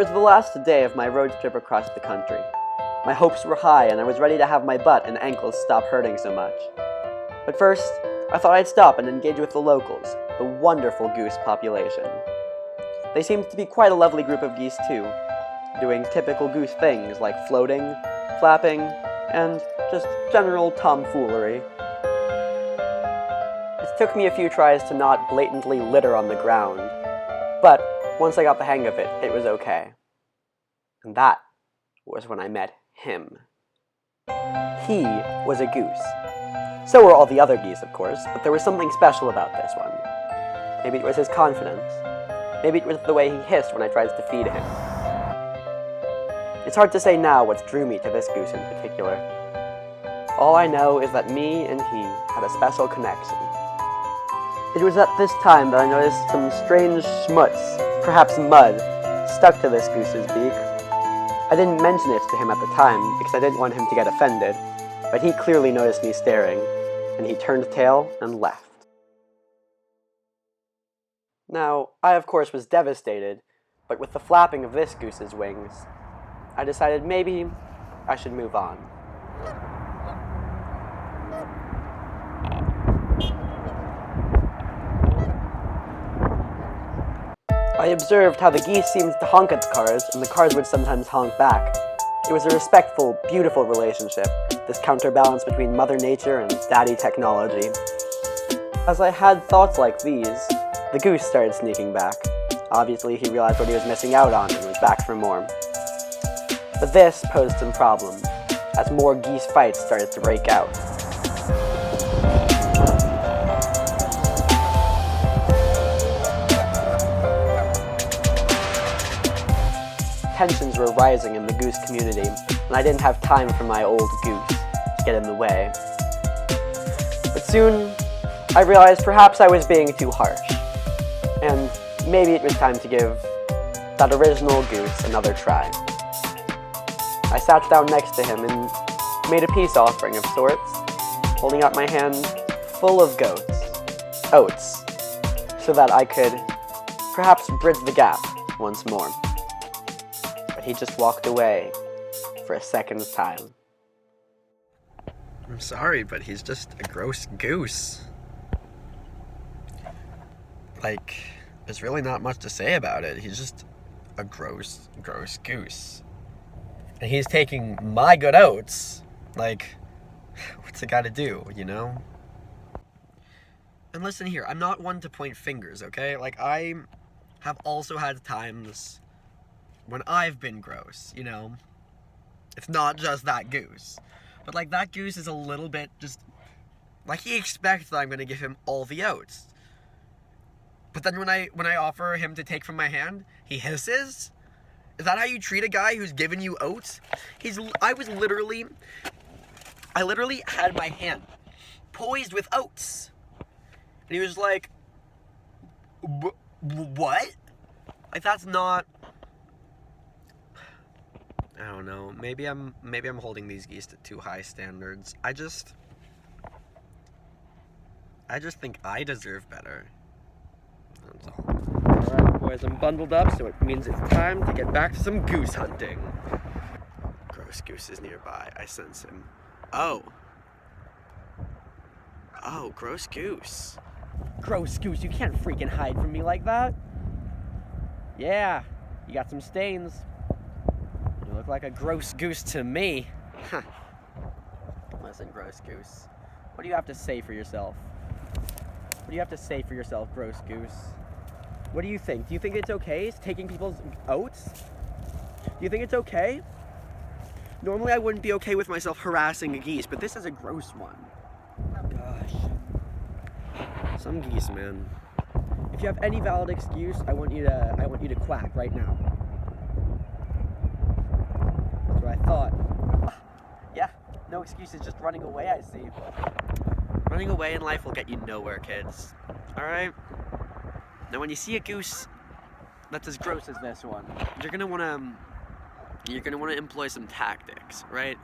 was the last day of my road trip across the country. My hopes were high, and I was ready to have my butt and ankles stop hurting so much. But first, I thought I'd stop and engage with the locals, the wonderful goose population. They seemed to be quite a lovely group of geese too, doing typical goose things like floating, flapping, and just general tomfoolery. It took me a few tries to not blatantly litter on the ground, but once I got the hang of it, it was okay. And that was when I met him. He was a goose. So were all the other geese, of course, but there was something special about this one. Maybe it was his confidence. Maybe it was the way he hissed when I tried to feed him. It's hard to say now what drew me to this goose in particular. All I know is that me and he had a special connection. It was at this time that I noticed some strange schmutz, perhaps mud, stuck to this goose's beak. I didn't mention it to him at the time because I didn't want him to get offended, but he clearly noticed me staring, and he turned tail and left. Now, I of course was devastated, but with the flapping of this goose's wings, I decided maybe I should move on. I observed how the geese seemed to honk at the cars, and the cars would sometimes honk back. It was a respectful, beautiful relationship, this counterbalance between Mother Nature and Daddy Technology. As I had thoughts like these, the goose started sneaking back. Obviously, he realized what he was missing out on and was back for more. But this posed some problems, as more geese fights started to break out. Tensions were rising in the goose community, and I didn't have time for my old goose to get in the way. But soon, I realized perhaps I was being too harsh, and maybe it was time to give that original goose another try. I sat down next to him and made a peace offering of sorts, holding out my hand full of oats, so that I could perhaps bridge the gap once more. But he just walked away for a second time. I'm sorry, but he's just a gross goose. Like, there's really not much to say about it. He's just a gross goose. And he's taking my good oats. Like, what's it gotta do, you know? And listen here, I'm not one to point fingers, okay? Like, I have also had times when I've been gross, you know? It's not just that goose. But, like, that goose is a little bit just... Like, he expects that I'm gonna give him all the oats. But then when I offer him to take from my hand, he hisses? Is that how you treat a guy who's given you oats? I literally had my hand poised with oats. And he was like, what? Like, that's not... I don't know. Maybe I'm holding these geese to too high standards. I just think I deserve better. That's all. Alright, boys, I'm bundled up, so it means it's time to get back to some goose hunting. Gross goose is nearby. I sense him. Oh, gross goose. Gross goose, you can't freaking hide from me like that. Yeah, you got some stains. You look like a gross goose to me. Huh. Listen, gross goose. What do you have to say for yourself? What do you have to say for yourself, gross goose? What do you think? Do you think it's okay taking people's oats? Do you think it's okay? Normally I wouldn't be okay with myself harassing a geese, but this is a gross one. Gosh. Some geese, man. If you have any valid excuse, I want you to quack right now. That's what I thought. Yeah, no excuses, just running away, I see. Running away in life will get you nowhere, kids. Alright? Now when you see a goose that's as gross as this one, you're gonna wanna employ some tactics, right?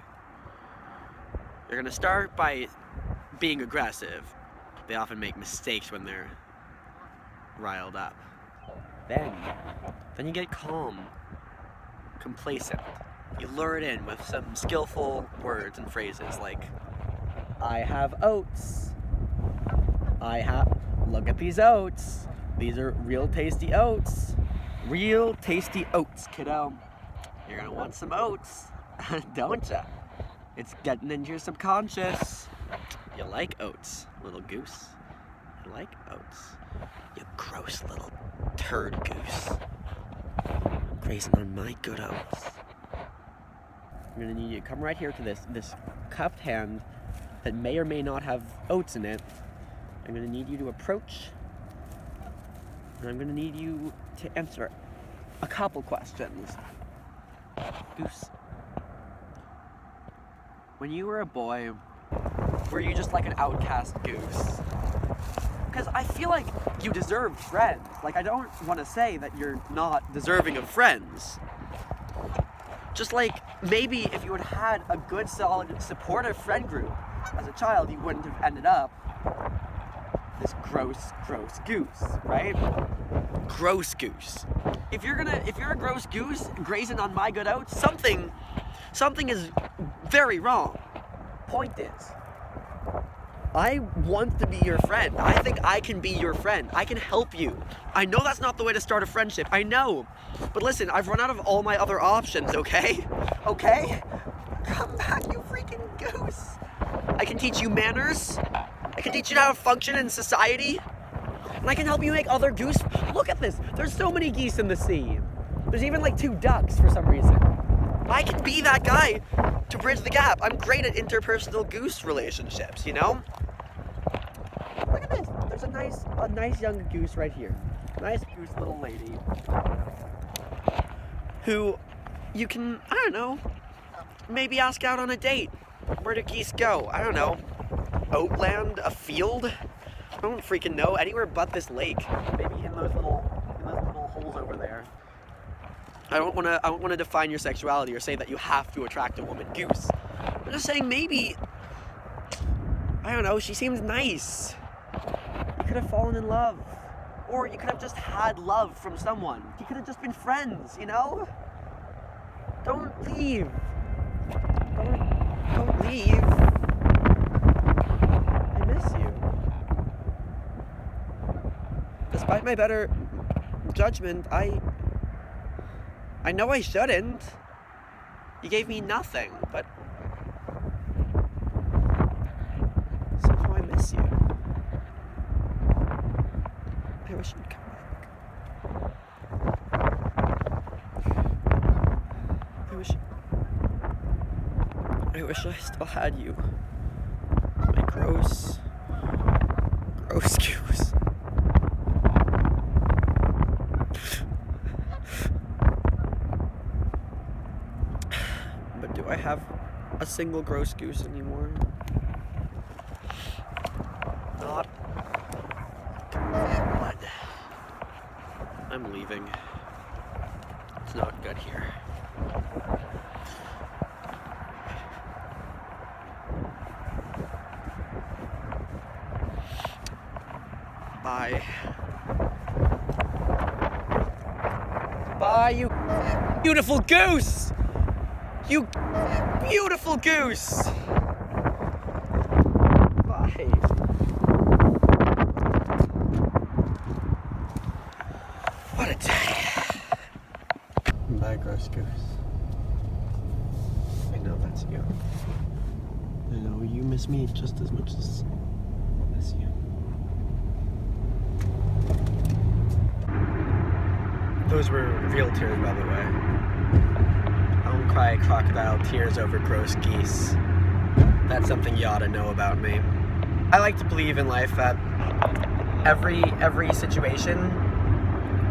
You're gonna start by being aggressive. They often make mistakes when they're riled up. Then you get calm. complacent. You lure it in with some skillful words and phrases like, I have oats. Look at these oats. These are real tasty oats. Real tasty oats, kiddo. You're gonna want some oats, don't ya? It's getting into your subconscious. You like oats, little goose. You like oats. You gross little turd goose. Grazing on my good oats. I'm gonna need you to come right here to this cupped hand that may or may not have oats in it. I'm gonna need you to approach, and I'm gonna need you to answer a couple questions. Goose, when you were a boy, were you just like an outcast goose? Because I feel like you deserved friends. Like, I don't want to say that you're not deserving of friends. Just like, maybe if you had had a good, solid, supportive friend group as a child, you wouldn't have ended up this gross goose, right? Gross goose. If you're a gross goose grazing on my good oats, something is very wrong. Point is, I want to be your friend. I think I can be your friend. I can help you. I know that's not the way to start a friendship. I know. But listen, I've run out of all my other options, okay? Okay? Come back, you freaking goose. I can teach you manners. I can teach you how to function in society. And I can help you make other goose... Look at this. There's so many geese in the sea. There's even like 2 ducks for some reason. I can be that guy to bridge the gap. I'm great at interpersonal goose relationships, you know? Look at this. There's a nice young goose right here. Nice goose little lady. Who you can, I don't know, maybe ask out on a date. Where do geese go? I don't know. Oatland? A field? I don't freaking know. Anywhere but this lake. Maybe in those little holes over there. I don't want to define your sexuality or say that you have to attract a woman goose. I'm just saying maybe, I don't know, she seems nice. You could have fallen in love. Or you could have just had love from someone. You could have just been friends, you know? Don't leave. Don't leave. I miss you. Despite my better judgment, I know I shouldn't. You gave me nothing, but somehow I miss you. I wish you'd come back. I wish I still had you. My gross goose. But do I have a single gross goose anymore? Not. What? I'm leaving. It's not good here. Bye. Bye, you beautiful goose! You beautiful goose! Bye. What a day. Bye, gross goose. I know that's you. I know you miss me just as much as I miss you. Those were real tears, by the way. I don't cry crocodile tears over gross geese. That's something you ought to know about me. I like to believe in life that every situation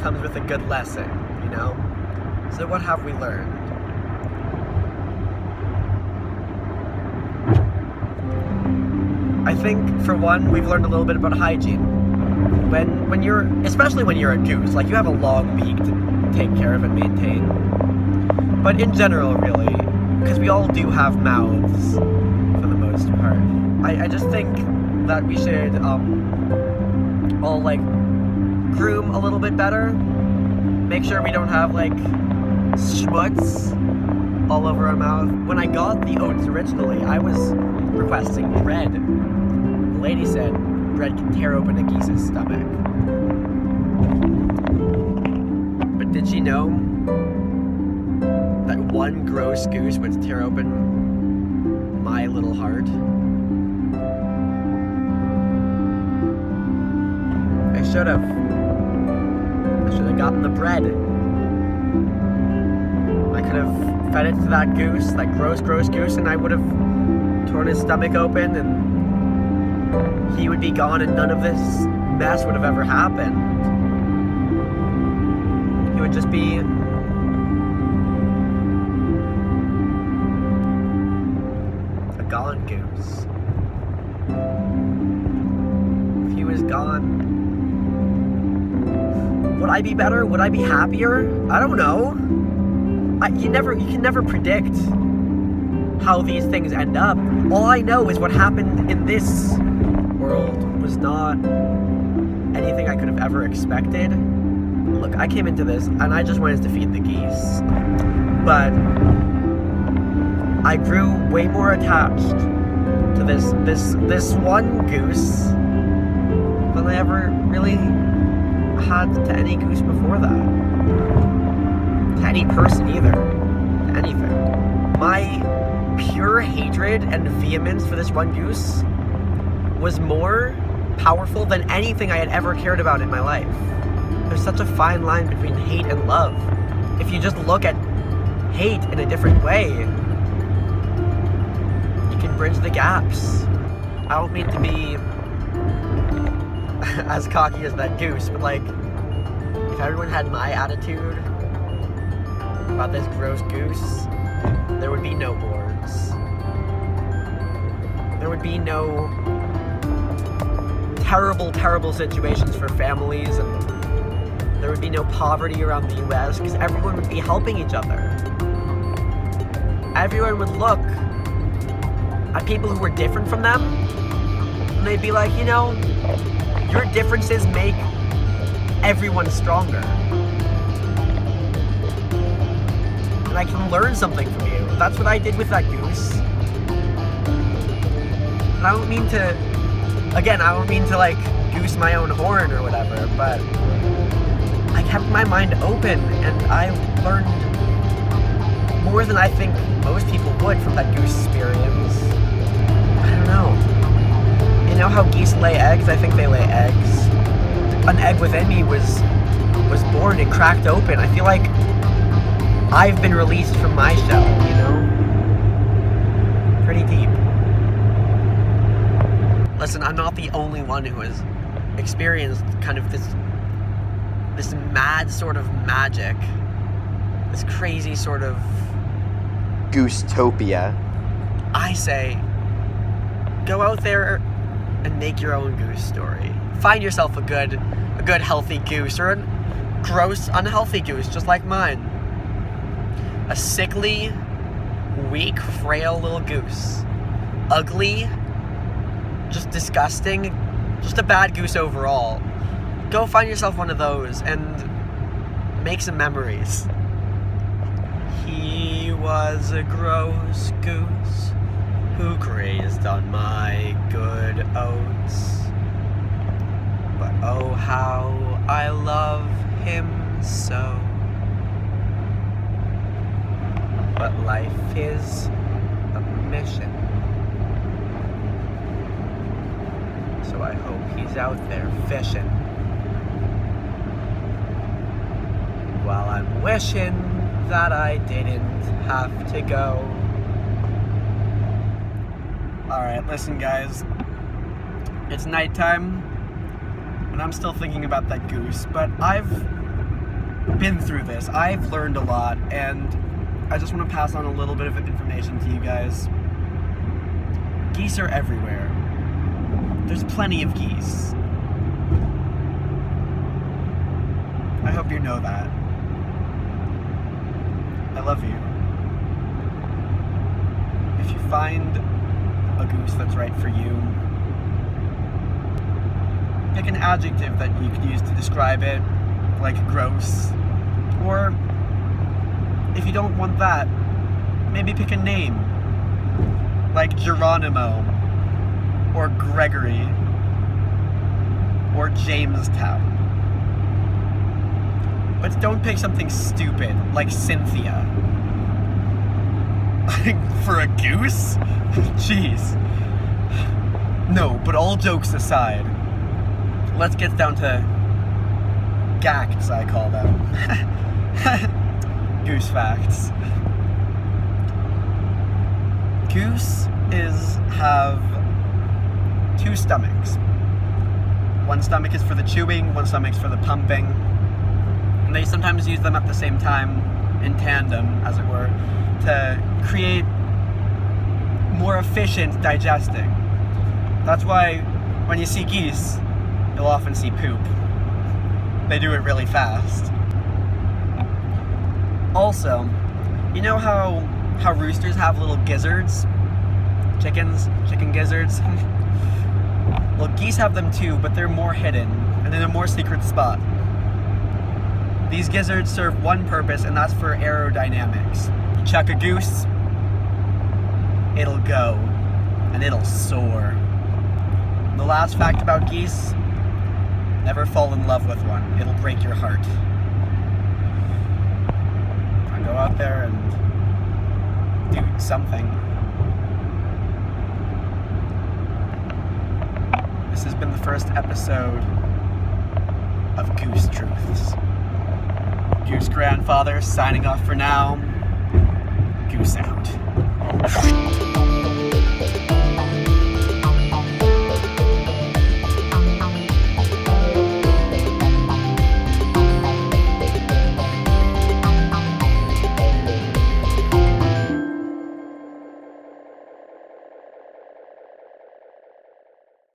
comes with a good lesson, you know? So what have we learned? I think, for one, we've learned a little bit about hygiene. When you're, especially when you're a goose, like, you have a long beak to take care of and maintain. But in general, really, because we all do have mouths, for the most part. I just think that we should, all, like, groom a little bit better. Make sure we don't have, like, schmutz all over our mouth. When I got the oats originally, I was requesting bread. The lady said bread can tear open a geese's stomach. But did she know that one gross goose would tear open my little heart? I should have gotten the bread. I could have fed it to that goose, that gross goose, and I would have torn his stomach open and he would be gone and none of this mess would have ever happened. He would just be a gone goose. If he was gone, would I be better? Would I be happier? I don't know. You can never predict how these things end up. All I know is what happened in this world was not anything I could have ever expected. Look, I came into this and I just wanted to feed the geese. But I grew way more attached to this one goose than I ever really had to any goose before that. To any person either. To anything. My pure hatred and vehemence for this one goose was more powerful than anything I had ever cared about in my life. There's such a fine line between hate and love. If you just look at hate in a different way, you can bridge the gaps. I don't mean to be as cocky as that goose, but like, if everyone had my attitude about this gross goose, there would be no wars. There would be no terrible situations for families, and there would be no poverty around the US because everyone would be helping each other. Everyone would look at people who were different from them and they'd be like, you know, your differences make everyone stronger. And I can learn something from you. That's what I did with that goose. And I don't mean to like goose my own horn or whatever, but I kept my mind open and I learned more than I think most people would from that goose experience. I don't know. You know how geese lay eggs? I think they lay eggs. An egg within me was born and cracked open. I feel like I've been released from my shell, you know? Pretty deep. Listen, I'm not the only one who has experienced kind of this mad sort of magic. This crazy sort of Goose-topia. I say, go out there and make your own goose story. Find yourself a good healthy goose, or a gross, unhealthy goose, just like mine. A sickly, weak, frail little goose. Ugly, just disgusting, just a bad goose overall. Go find yourself one of those and make some memories. He was a gross goose who grazed on my good oats. But oh, how I love him so. But life is a mission. So I hope he's out there fishing. While I'm wishing that I didn't have to go. Alright, listen guys. It's nighttime. And I'm still thinking about that goose, but I've been through this. I've learned a lot, and I just want to pass on a little bit of information to you guys. Geese are everywhere. There's plenty of geese. I hope you know that. I love you. If you find a goose that's right for you, pick an adjective that you could use to describe it, like gross, or if you don't want that, maybe pick a name. Like Geronimo, or Gregory, or Jamestown. But don't pick something stupid, like Cynthia. For a goose? Jeez. No, but all jokes aside, let's get down to gacts, I call them. Goose facts. Goose have two stomachs. One stomach is for the chewing, one stomach's for the pumping. And they sometimes use them at the same time, in tandem, as it were, to create more efficient digesting. That's why when you see geese, you'll often see poop. They do it really fast. Also, you know how roosters have little gizzards? Chicken gizzards? Well, geese have them too, but they're more hidden, and in a more secret spot. These gizzards serve one purpose, and that's for aerodynamics. You chuck a goose, it'll go, and it'll soar. And the last fact about geese, never fall in love with one. It'll break your heart. I go out there and do something. This has been the first episode of Goose Truths. Goose Grandfather signing off for now. Goose out.